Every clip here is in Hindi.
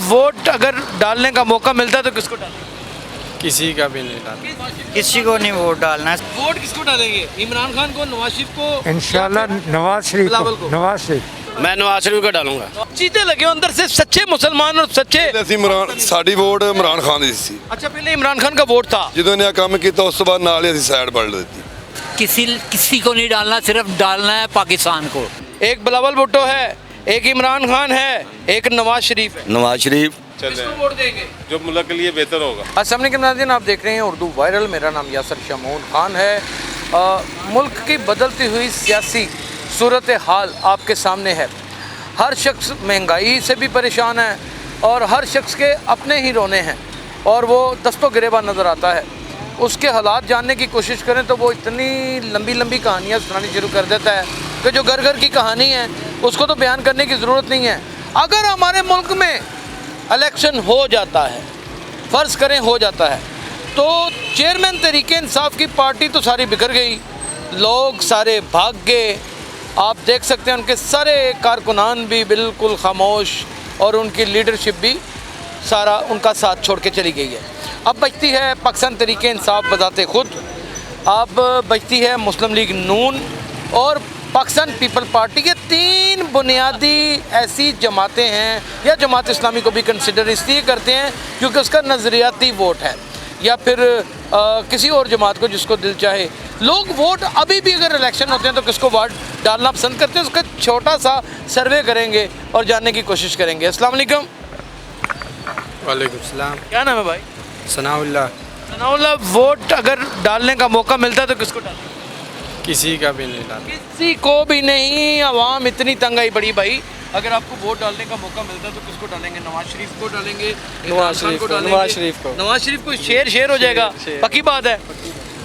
वोट अगर डालने का मौका मिलता है तो किसको डालेंगे? किसी का भी नहीं डाला। किसी को नहीं वोट डालना। वोट किसको डालेंगे? इमरान खान को, नवाज शरीफ को, इंशाल्लाह नवाज शरीफ बिलावल को। नवाज शरीफ। मैं नवाज शरीफ को डालूंगा। चीते लगे हो अंदर से सच्चे मुसलमान और सच्चे। ਅਸੀਂ ਇਮਰਾਨ ਸਾਡੀ ਵੋਟ ਇਮਰਾਨ ਖਾਨ ਦੀ ਸੀ अच्छा पहले इमरान खान का वोट था। ਜਦੋਂ ਇਹਨੇ ਆ ਕੰਮ ਕੀਤਾ ਉਸ ਤੋਂ ਬਾਅਦ ਨਾਲ ਹੀ ਅਸੀਂ ਸਾਈਡ ਬਦਲ ਦਿੱਤੀ। किसी को नहीं डालना, सिर्फ डालना है पाकिस्तान को। एक बिलावल भुट्टो है, एक इमरान खान है, एक नवाज शरीफ है। नवाज शरीफ किसको वोट देंगे? जो मुल्क के लिए बेहतर होगा। अस्सलाम वालेकुम नाज़रीन, आप देख रहे हैं उर्दू वायरल। मेरा नाम यासर शमून खान है। मुल्क की बदलती हुई सियासी सूरत हाल आपके सामने है। हर शख्स महंगाई से भी परेशान है और हर शख्स के अपने ही रोने हैं और वो दस्तों गिरेबा नज़र आता है। उसके हालात जानने की कोशिश करें तो वो इतनी लंबी लंबी कहानियाँ सुनानी शुरू कर देता है कि जो घर घर की कहानी है उसको तो बयान करने की ज़रूरत नहीं है। अगर हमारे मुल्क में इलेक्शन हो जाता है, फ़र्ज़ करें हो जाता है, तो चेयरमैन तहरीक इंसाफ की पार्टी तो सारी बिखर गई, लोग सारे भाग गए। आप देख सकते हैं उनके सारे कारकुनान भी बिल्कुल खामोश और उनकी लीडरशिप भी सारा उनका साथ छोड़ के चली गई है। अब बचती है पाकिस्तान तहरीक इंसाफ बजाते खुद, अब बचती है मुस्लिम लीग नून और पाकिस्तान पीपल पार्टी। के तीन बुनियादी ऐसी जमातें हैं, या जमात इस्लामी को भी कंसिडर इसलिए करते हैं क्योंकि उसका नज़रियाती वोट है, या फिर किसी और जमात को जिसको दिल चाहे। लोग वोट अभी भी अगर इलेक्शन होते हैं तो किसको वोट डालना पसंद करते हैं, उसका छोटा सा सर्वे करेंगे और जानने की कोशिश करेंगे। अस्सलाम वालेकुम। वालेकुम सलाम। क्या नाम है भाई? सनाउल्लाह। सनाउल्लाह, वोट अगर डालने का मौका मिलता है तो किसको डालेंगे? किसी का भी नहीं डाला। किसी को भी नहीं। आवाम इतनी तंग आई बड़ी भाई। अगर आपको वोट डालने का मौका मिलता है तो किसको डालेंगे? नवाज शरीफ को डालेंगे? नवाज शरीफ को। नवाज शरीफ को। नवाज शरीफ को शेर हो जाएगा, पक्की बात है।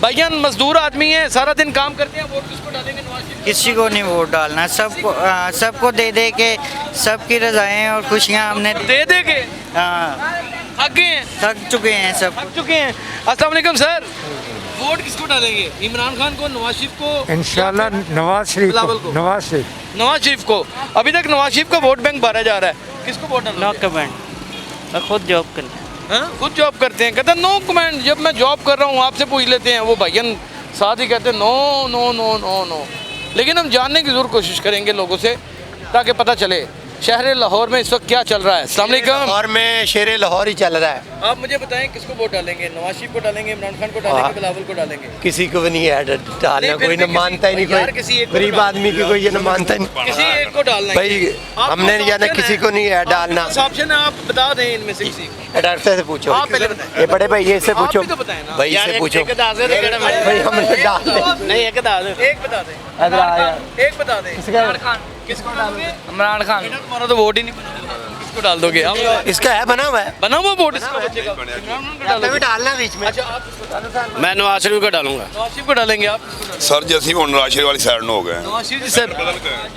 भाईजान मजदूर आदमी है, सारा दिन काम करते हैं, वोट किसको डालेंगे? नवाज शरीफ। किसी को नहीं वोट डालना। सबको दे दे के सबकी रजाएं और खुशियाँ हमने दे दे के हाँ, थक गए हैं, थक चुके हैं सब। थक चुके हैं। अस्सलाम वालेकुम सर, वोट किसको डालेंगे? इमरान खान को, नवाज शरीफ को, इंशाल्लाह नवाज शरीफ बिलावल को। नवाज शरीफ। नवाज शरीफ को। अभी तक नवाज शरीफ का वोट बैंक भरा जा रहा है, किसको वोट डालना? नो कमेंट, मैं खुद जॉब कर। हाँ? खुद जॉब करते हैं, कहते हैं नो कमेंट। जब मैं जॉब कर रहा हूँ आपसे पूछ लेते हैं, वो भाईजान साथ ही कहते हैं no no no no no. लेकिन हम जानने की ज़रूर कोशिश करेंगे लोगों से ताकि पता चले शहर लाहौर में इस वक्त क्या चल रहा है। अस्सलाम वालेकुम। लाहौर में शेर लाहौर ही चल रहा है। आप मुझे बताएं किसको वोट डालेंगे? नवाज शरीफ को डालेंगे, इमरान खान को डालेंगे, बिलावल को डालेंगे? किसी को भी नहीं है डालना, नहीं, फिर कोई भी न मानता ही नहीं, यार किसी एक कोई को गरीब डाल- आदमी की कोई ये न मानता ही नहीं। किसी एक को डालना है। भाई आपको हमने तो यानी option किसी है। को नहीं है डालना। आपके पास ऑप्शन है, आप बता दें इनमें से किसी को। डॉक्टर से पूछो, आप पहले बताएं। ये बड़े भैया से आप पूछो, भी तो बताएं ना। भाई से पूछो भाई हमने डाल दे। नहीं, एक बता दें। एक बता दें। एक बता दें। किसको डालोगे? इमरान खान। बेटा तुम्हारा तो वोट ही नहीं बना, किसको डाल दोगे? हम इसका है बना हुआ है, बना हुआ वोट इसका बच्चे का। इमरान खान को आपने डालोगे? भी डालना बीच में। अच्छा, आप किसको डालोगे? मैं नवाज शरीफ को डालूंगा। नवाज शरीफ को डालेंगे आप? किसको डालेंगे? ਸਰ ਜੀ ਅਸੀਂ ਹੁਣ ਨਵਾਜ਼ ਸ਼ਰੀਫ ਵਾਲੀ ਸਾਈਡ ਨੂੰ ਹੋ ਗਏ ਹਾਂ। नवाज शरीफ जी सर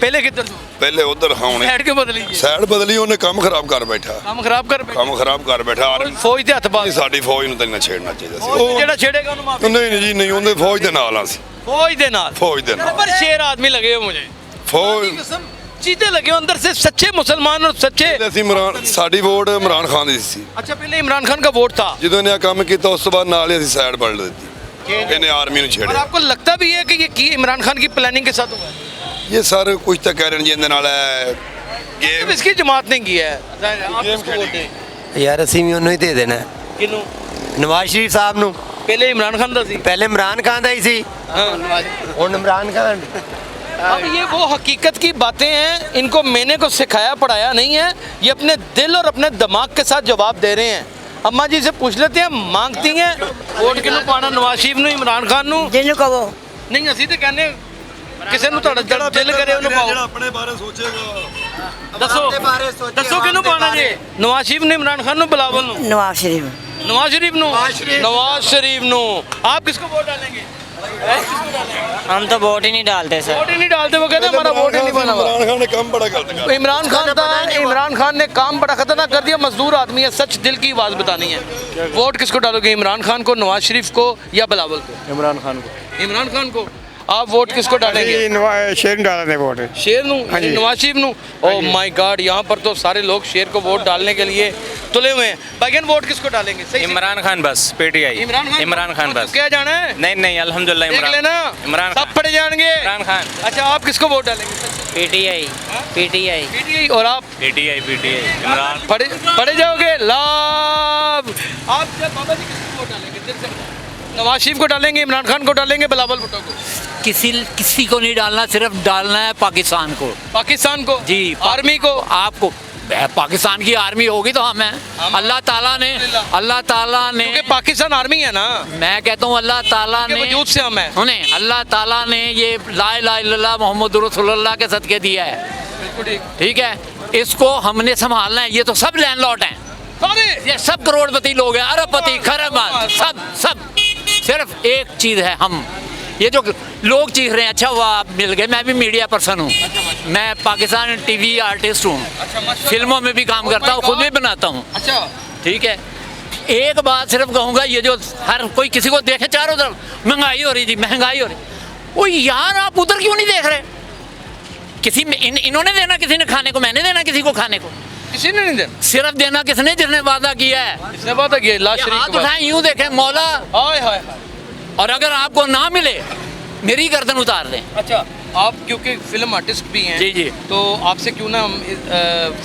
पहले किधर थे? ਪਹਿਲੇ ਉਧਰ ਹੁਣ साइड के बदली ਸਾਈਡ ਬਦਲੀ, ਉਹਨੇ ਕੰਮ ਖਰਾਬ ਕਰ ਬੈਠਾ। काम खराब कर बैठे। ਕੰਮ ਖਰਾਬ ਕਰ ਬੈਠਾ। ਆਰਮੀ फौज ਦੇ ਹੱਥ ਬਾਜ਼। ਸਾਡੀ ਫੌਜ ਨੂੰ ਤਾਂ ਇੰਨਾ ਛੇੜਨਾ ਚਾਹੀਦਾ ਸੀ। ਫੌਜ ਜਿਹੜਾ ਛੇੜੇਗਾ ਉਹਨੂੰ ਮਾਫੀ। ਨਹੀਂ ਨਹੀਂ ਜੀ ਨਹੀਂ, ਉਹਦੇ ਫੌਜ ਦੇ ਨਾਲ ਆ ਸੀ। फौज ਦੇ ਨਾਲ। फौज दे नाल। पर शेर आदमी लगे हो मुझे। फौज कसम चीते लगे हो अंदर से सच्चे मुसलमान और सच्चे। ਅਸੀਂ ਇਮਰਾਨ ਸਾਡੀ ਵੋਟ ਇਮਰਾਨ ਖਾਨ ਦੀ ਸੀ अच्छा पहले इमरान खान का वोट था। ਜਦੋਂ ਇਹਨੇ ਆ ਕੰਮ ਕੀਤਾ ਉਸ ਤੋਂ ਬਾਅਦ ਨਾਲ ਹੀ ਅਸੀਂ ਸਾਈਡ ਬਦਲ ਦਿੱਤੀ। ਇਹਨੇ ਆਰਮੀ ਨੂੰ और ਛੇੜਿਆ। आपको लगता भी है कि ये इमरान खान की प्लानिंग के साथ हुआ है? ਇਹ ਸਰ ਕੁਝ ਤਾਂ ਕਹਿ ਰਹੇ ਨੇ ਜੀ ਇਹਦੇ ਨਾਲ ਹੈ सिर्फ ਗੇਮ इसकी जमात ने किया है। आप किसको वोट दें? यार ਅਸੀਂ ਵੀ ਉਹਨੂੰ ਹੀ ਦੇ ਦੇਣਾ, किनू? ਨਵਾਜ਼ ਸ਼ਰੀਫ ਸਾਹਿਬ ਨੂੰ। पहले इमरान खान था सी। ਪਹਿਲੇ ਇਮਰਾਨ ਖਾਨ ਦਾ ਹੀ ਸੀ, हाँ, नवाज। ਹੁਣ इमरान खान। अब ये वो हकीकत की बातें हैं, इनको मैंने को सिखाया पढ़ाया नहीं है, ये अपने दिल और अपने दिमाग के साथ जवाब दे रहे हैं। अम्मा जी से पूछ लेते हैं, मांगती हैं वोट किनू पाना? नवाज शरीफ ਨੂੰ, इमरान खान ਨੂੰ? जिन्हों कहो नहीं ਅਸੀਂ ਤੇ ਕਹਿੰਦੇ ਕਿਸੇ ਨੂੰ ਤੁਹਾਡਾ ਦਿਲ ਕਰੇ ਉਹਨੂੰ ਪਾਓ। ਆਪਣੇ ਬਾਰੇ ਸੋਚੇਗਾ। ਦੱਸੋ ਕਿਹਨੂੰ ਪਾਣਾ ਜੀ? ਨਵਾਜ਼ ਸ਼ਰੀਫ ਨੂੰ, ਇਮਰਾਨ ਖਾਨ ਨੂੰ, ਬਿਲਾਵਲ ਨੂੰ? नवाज शरीफ। नवाज शरीफ ਨੂੰ। नवाज शरीफ ਨੂੰ। आप किसको वोट डालेंगे? हम तो वोट ही नहीं डालते सर। वोट ही नहीं डालते, वो कहते हैं हमारा वोट ही नहीं बना हुआ। इमरान खान ने काम बड़ा गलत किया। इमरान खान था, इमरान खान ने काम बड़ा खतरनाक कर दिया। मजदूर आदमी है, सच दिल की आवाज़ बतानी है। वोट किसको डालोगे? इमरान खान को, नवाज शरीफ को या बिलावल को? इमरान खान को। इमरान खान को। आप वोट किसको डालेंगे? शेर डालने वोट शेर नू, नवाज शरीफ नू। ओह माय गॉड, यहाँ पर तो सारे लोग शेर को वोट डालने के लिए तुले हुए हैं। भाईजान वोट किसको डालेंगे? सही से- इमरान खान बस पीटीआई इमरान खान बस क्या जाना है? नहीं अल्हम्दुलिल्लाह देख लेना इमरान सब पड़े जाएंगे। इमरान खान अच्छा आप किसको वोट डालेंगे? PTI PTI PTI. और आप पीटीआई इमरान पड़े जाओगे लाभ। आप जब बाबा जी किसको वोट डालेंगे? दिल से बताओ। नवाज शरीफ को डालेंगे, इमरान खान को डालेंगे, बिलावल भुट्टो को? किसी को नहीं डालना, सिर्फ डालना है पाकिस्तान को। पाकिस्तान को? जी। आर्मी को? आपको पाकिस्तान की आर्मी होगी तो हम हैं। अल्लाह ताला ने क्योंकि पाकिस्तान आर्मी है ना, मैं कहता हूँ अल्लाह ताला के ने वजूद से हम हैं। सुने, अल्लाह ताला ने ये ला इलाहा इल्लल्लाह मोहम्मद रसूलुल्लाह के सदके दिया है। बिल्कुल ठीक। ठीक है, इसको हमने संभालना है। ये तो सब लैंडलॉर्ड हैं, सारे ये सब करोड़पति लोग हैं, अरबपति खरबपति सब। सिर्फ एक चीज़ है, हम ये जो लोग चीख रहे हैं, अच्छा वो आप मिल गए। मैं भी मीडिया पर्सन हूँ, मैं पाकिस्तान टीवी आर्टिस्ट हूँ, फिल्मों में भी काम करता हूँ, खुद भी बनाता हूँ। अच्छा ठीक है, एक बात सिर्फ कहूँगा, ये जो हर कोई किसी को देखे चारों तरफ महंगाई हो रही थी, महंगाई हो रही, वो यार आप उधर क्यों नहीं देख रहे? किसी में इन्होंने देना किसी ने खाने को, मैंने देना किसी को खाने को, किसी ने नहीं देना। सिर्फ देना किसने? जिसने वादा किया है। इसने बात है लाश ये शरीफ हाथ के बाद। उठाएं, यूं देखें मौला, हाय हाय। और अगर आपको ना मिले मेरी गर्दन उतार दें। अच्छा आप क्योंकि फिल्म आर्टिस्ट भी हैं, जी, जी। तो आपसे क्यों ना हम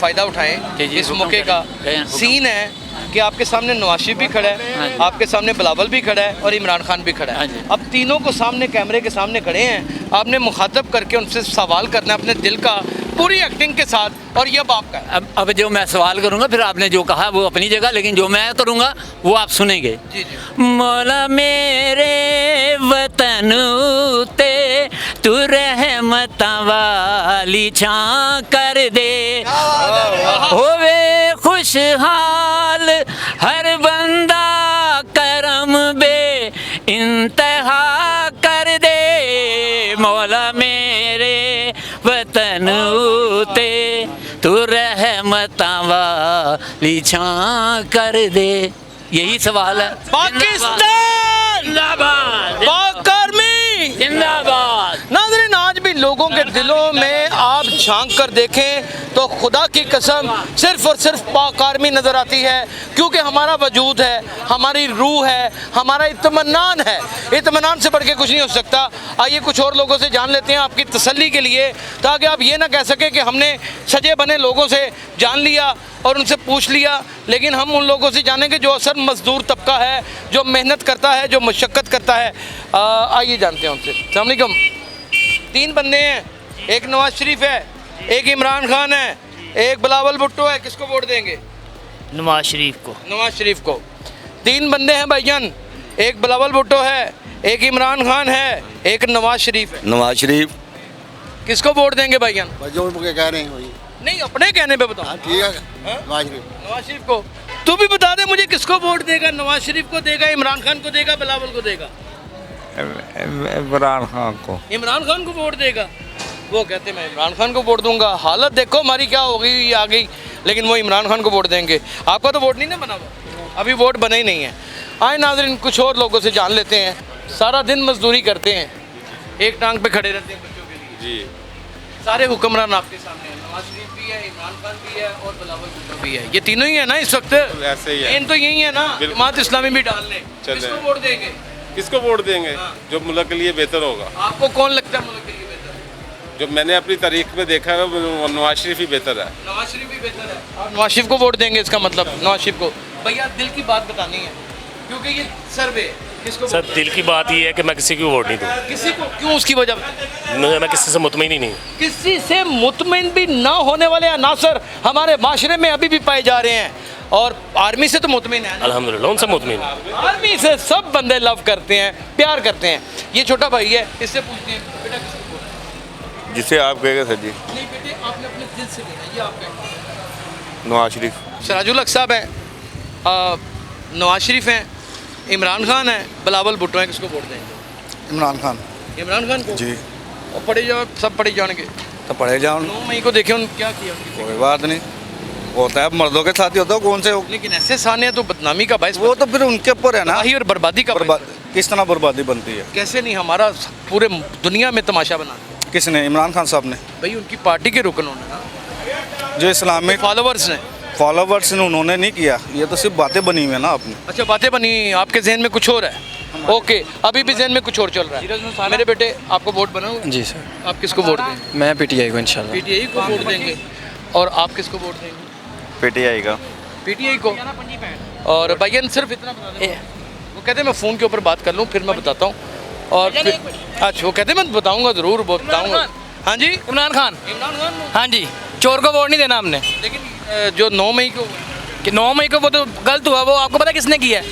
फ़ायदा उठाएं जी, जी, इस हुक्म मौके करें। का। हुक्म। सीन है कि आपके सामने नवाज शरीफ भी खड़ा है, हाँ जी। आपके सामने बिलावल भी खड़ा है और इमरान खान भी खड़ा हाँ है। जी। अब तीनों को सामने कैमरे के सामने खड़े हैं, आपने मुखातब करके उनसे सवाल करना है अपने दिल का, पूरी एक्टिंग के साथ, और ये अब आपका है। अब जो मैं सवाल करूंगा, फिर आपने जो कहा वो अपनी जगह, लेकिन जो मैं करूंगा वो आप सुनेंगे। जी जी। मौला मेरे वतन उते तू रहमतां वाली छां कर दे, होवे खुशहाल हर बंदा, करम बे इंतहा कर दे। मौला मेरे वतन उते तू रहमतां वाली छां कर दे। यही सवाल है। पाकिस्तान जिंदाबाद, पाक आर्मी जिंदाबाद। नाज़रीन, आज भी लोगों के दिलों में आप झांक कर देखें तो खुदा की कसम सिर्फ और सिर्फ पाक आर्मी नज़र आती है, क्योंकि हमारा वजूद है, हमारी रूह है, हमारा इत्मीनान है। इत्मीनान से बढ़ के कुछ नहीं हो सकता। आइए कुछ और लोगों से जान लेते हैं आपकी तसल्ली के लिए, ताकि आप ये ना कह सकें कि हमने सजे बने लोगों से जान लिया और उनसे पूछ लिया, लेकिन हम उन लोगों से जानेंगे जो असल मजदूर तबका है, जो मेहनत करता है, जो मशक्क़त करता है। आइए जानते हैं उनसे। अस्सलाम वालेकुम। तीन बंदे हैं, एक नवाज शरीफ है, एक इमरान खान है, एक बिलावल भुट्टो है, किसको वोट देंगे? नवाज शरीफ को। नवाज शरीफ को। तीन बंदे हैं भाईजान, एक बिलावल भुट्टो है, एक इमरान खान है, एक नवाज शरीफ है, नवाज शरीफ। किसको वोट देंगे भाईजान? जो मुझे कह रहे हैं वही। नहीं, अपने कहने पे बताओ। ठीक है, नवाज शरीफ। नवाज शरीफ को। तू भी बता दे मुझे, किसको वोट देगा? नवाज शरीफ को देगा, इमरान खान को देगा, बिलावल को देगा? इमरान खान को। इमरान खान को वोट देगा। वो कहते मैं इमरान खान को वोट दूंगा। हालत देखो हमारी क्या हो गई, आ गई, लेकिन वो इमरान खान को वोट देंगे। आपका तो वोट नहीं ना बना हुआ, अभी वोट बना ही नहीं है। आए नाज़रीन, कुछ और लोगों से जान लेते हैं। सारा दिन मजदूरी करते हैं, एक टांग पे खड़े रहते हैं बच्चों के लिए। जी। सारे हुक्मरान आपके सामने हैं, नवाज शरीफ भी है, इमरान खान भी है और बिलावल भुट्टो भी है। ये तीनों ही है ना इस वक्त? ऐसे ही है। इन तो यही है ना, जमात इस्लामी भी डाल लें। चले। किसको वोट देंगे? किसको वोट देंगे? जो मुल्क के लिए बेहतर होगा। आपको कौन लगता है मुल्क के लिए बेहतर? जो मैंने अपनी तारीख में देखा है वो नवाज शरीफ ही बेहतर है। नवाज शरीफ भी बेहतर है। आप नवाज शरीफ को वोट देंगे, इसका मतलब नवाज शरीफ को। भैया दिल की बात बतानी है, क्योंकि ये सर्वे किसको सर दिल की बात ये है कि मैं किसी को वोट नहीं दूँ। किसी को क्यों? उसकी वजह मैं किसी से मुतमईन ही नहीं। किसी से मुतमईन भी ना होने वाले अनासर हमारे माशरे में अभी भी पाए जा रहे हैं, और आर्मी से तो मुतमईन है ना। अल्हम्दुलिल्लाह उनसे मुतमईन। आर्मी से सब बंदे लव करते हैं, प्यार करते हैं। ये छोटा भाई है, इससे पूछते हैं बेटा किसको वोट? जिसे आप कहेंगे सर जी। नहीं बेटे, आपने अपने दिल से देना, ये आप कहेंगे। नवाज शरीफ। सिराजुल हक साहब हैं, नवाज शरीफ हैं, इमरान खान है, बिलावल भुट्टो हैं, किसको वोट देंगे? इमरान खान। इमरान खान को जी। और पढ़े जाओ, सब पढ़े जाएंगे। तो पढ़े जाओ। 9 मई को देखे उन क्या किया उनकी। कोई बात नहीं, होता है, मर्दों के साथ ही होता है, कौन से हो। लेकिन ऐसे साने तो बदनामी का बायस, वो तो फिर उनके ऊपर है ना। तबाही और बर्बादी का बायस। किस तरह बर्बादी बनती है? कैसे नहीं, हमारा पूरे दुनिया में तमाशा बना। किसने? इमरान खान साहब ने। भाई उनकी पार्टी के रुकन होने ना, जो इस्लामिक फॉलोअर्स ने। फॉलोवर्स ने उन्होंने नहीं किया, ये तो सिर्फ बातें बनी हुई है ना अपनी। अच्छा, बातें बनी, आपके जहन में कुछ और है। ओके, अभी भी जहन में कुछ और चल रहा है। मेरे बेटे, आपको वोट बना हुआ है? जी सर, आप किसको वोट देंगे? मैं पीटीआई को इंशाल्लाह। पीटीआई को वोट देंगे। और आप किसको वोट देंगे? पीटीआई का। पीटीआई को। और भाईजान सिर्फ इतना बता दें, वो कहते हैं मैं फ़ोन के ऊपर बात कर लूँ फिर मैं बताता हूँ। और फिर अच्छा, वो कहते हैं मैं बताऊँगा, ज़रूर बताऊँगा। हाँ जी, इमरान खान। इमरान खान। हाँ जी, चोर को वोट नहीं देना हमने। लेकिन जो 9 मई को कि 9 मई को वो तो गलत हुआ, वो आपको पता है किसने किया है?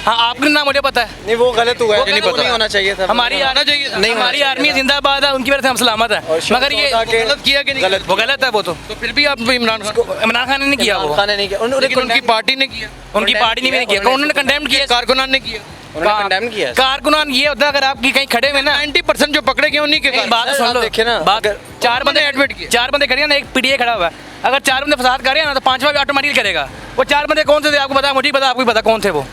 हाँ, आपके नाम मुझे पता है। नहीं, वो गलत हुआ है, नहीं पता। नहीं होना चाहिए था। हमारी आना चाहिए था। नहीं, हमारी आर्मी जिंदाबाद है, उनकी वजह से हम सलामत है। मगर ये गलत किया कि नहीं? गलत। वो गलत है वो तो। तो फिर भी आप इमरान खान ने नहीं किया वो। ने नहीं किया, लेकिन उनकी पार्टी ने किया, उनकी पार्टी ने भी नहीं किया, उन्होंने कंडेम किया। कारकुनान ने किया। कंडेम किया। कारकुनान ये होता है अगर आपकी कहीं खड़े हुए ना, 90% जो पकड़े गए उन्हीं के बात तो सुन लो। देखिए ना, बात, चार बंदे एडमिट किए, 4 बंदे खड़े हैं ना, एक पीटीए खड़ा हुआ है। अगर 4 बंदे फसाद कर रहे हैं ना तो 5वां भी ऑटोमेटिक करेगा। वो 4 बंदे कौन से थे आपको पता, मुझे पता, आपको पता कौन थे वो।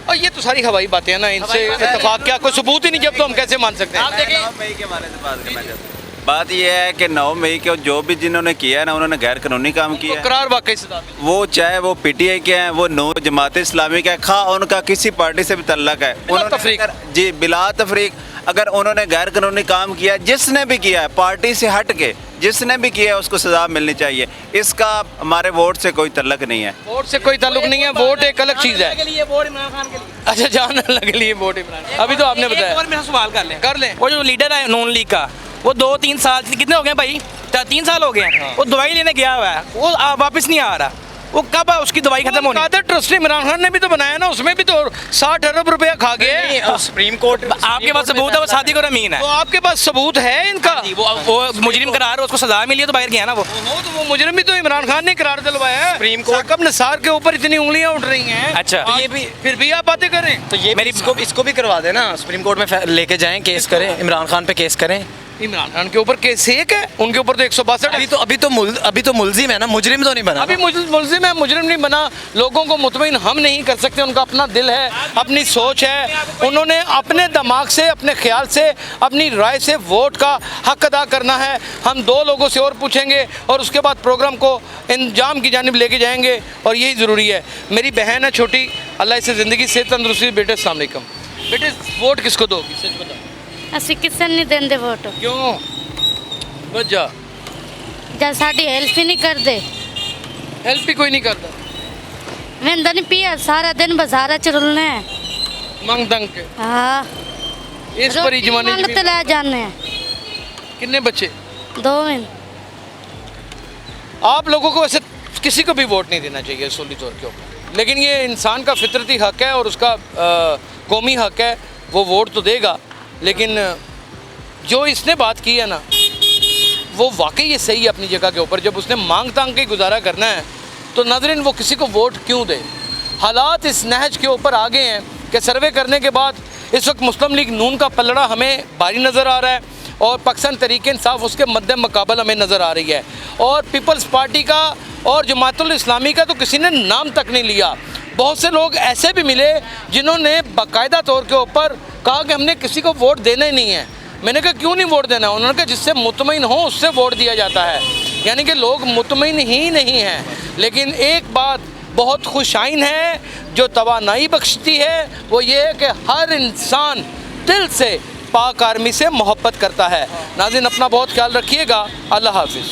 और ये तो सारी हवाई बातें हैं ना, इनसे इत्तेफाक क्या, कोई सबूत ही नहीं जब तो हम कैसे मान सकते हैं? आप देखें, 9 मई के बारे में बात करना चाहता हूं। बात यह है कि 9 मई के जो भी जिन्होंने किया है ना, उन्होंने गैर कानूनी काम किया है। करार वाकई सजा मिली। वो चाहे वो पीटीआई के हैं, वो नो जमात इस्लामी का है, खा उनका किसी पार्टी से भी तल्लक है, उन्होंने तफरीक। जी बिला तफरीक अगर उन्होंने गैर कानूनी काम किया, जिसने भी किया है पार्टी से हट के, जिसने भी किया है उसको सजा मिलनी चाहिए। इसका हमारे वोट से कोई तल्लक नहीं है। वोट से कोई ताल्लुक नहीं है, वोट एक अलग चीज़ है। वोट इमरान खान के लिए। अच्छा, जान लगे लिए वोट इमरान। अभी तो आपने बताया। और मेरा सवाल कर लें। लें। वो जो लीडर है नून लीग का, वो 2-3 साल कितने हो गए भाई? 3 साल हो गए हैं। वो दवाई लेने गया हुआ है, वो वापस नहीं आ रहा। वो कब है उसकी दवाई खत्म होनी? कादर ट्रस्ट इमरान खान ने भी तो बनाया ना, उसमें भी तो 60 अरब रुपया खा गए। सुप्रीम कोर्ट आपके पास सबूत है, वो शादी को रमीन है। तो आपके पास सबूत है इनका? वो मुजरिम करार, उसको सजा मिली है तो बाहर गया ना वो। तो वो मुजरिम भी तो इमरान खान ने करार दिलवाया है। सुप्रीम कोर्ट साकिब निसार के ऊपर इतनी उंगलियां उठ रही हैं। अच्छा, तो ये भी फिर भी आप बातें कर रहे हैं। तो ये मेरी इसको भी करवा देना, सुप्रीम कोर्ट में लेके जाएं, केस करें, इमरान खान पे केस करें। इमरान खान के ऊपर केस एक है, उनके ऊपर तो 162। अभी तो मुलजिम है ना, मुजरिम तो नहीं बना। अभी मुल्जिम है, मुजरिम नहीं बना। लोगों को मुतमईन हम नहीं कर सकते, उनका अपना दिल है, अपनी सोच है। उन्होंने अपने दिमाग से, अपने ख्याल से, अपनी राय से वोट का हक अदा करना है। हम 2 लोगों से और पूछेंगे और उसके बाद प्रोग्राम को इंजाम की जानिब लेके जाएंगे, और यही ज़रूरी है। मेरी बहन है छोटी, अल्लाह इसे ज़िंदगी से तंदुरुस्ती। बेटे अस्सलाम वालेकुम। बेटे, वोट किसको दोगी, सच बताओ? ਅਸੀਂ ਕਿਸੇ ਨੂੰ ਨਹੀਂ ਦਿੰਦੇ ਵੋਟ, क्यों? वजह? ਜਦ ਸਾਡੀ ਹੈਲਪ ਹੀ ਨਹੀਂ ਕਰਦੇ। हेल्प भी कोई नहीं करता, ਵੰਦਾ ਨਹੀਂ ਪਿਆ, ਸਾਰਾ ਦਿਨ ਬਾਜ਼ਾਰਾਂ ਚ ਰੁਲਣਾ ਹੈ। मंग दंग के ਹਾਂ, इस परी जमाने ਮੰਗ में ਤੇ ਲੈ ਜਾਂਦੇ ਆ कितने बच्चे? ਦੋਵੇਂ। आप लोगों को वैसे किसी को भी वोट नहीं देना चाहिए असूली तौर के ऊपर, लेकिन ये इंसान का फितरती हक है और उसका कौमी हक है, वो वोट तो देगा। लेकिन जो इसने बात की है ना, वो वाकई ये सही है अपनी जगह के ऊपर। जब उसने मांग तांग के गुजारा करना है तो नाज़रीन वो किसी को वोट क्यों दे? हालात इस नहज के ऊपर आ गए हैं कि सर्वे करने के बाद इस वक्त मुस्लिम लीग नून का पलड़ा हमें भारी नज़र आ रहा है और पाकिस्तान तहरीक इंसाफ उसके मद्दे मुकाबल हमें नज़र आ रही है, और पीपल्स पार्टी का और जमातुल इस्लामी का तो किसी ने नाम तक नहीं लिया। बहुत से लोग ऐसे भी मिले जिन्होंने बाकायदा तौर के ऊपर कहा कि हमने किसी को वोट देना ही नहीं है। मैंने कहा क्यों नहीं वोट देना? उन्होंने कहा जिससे मुतमईन हो उससे वोट दिया जाता है। यानी कि लोग मुतमईन ही नहीं हैं। लेकिन एक बात बहुत खुशाइन है जो तवानाई बख्शती है, वो ये है कि हर इंसान दिल से पाक आर्मी से मोहब्बत करता है। नाज़रीन, अपना बहुत ख्याल रखिएगा। अल्लाह हाफिज़।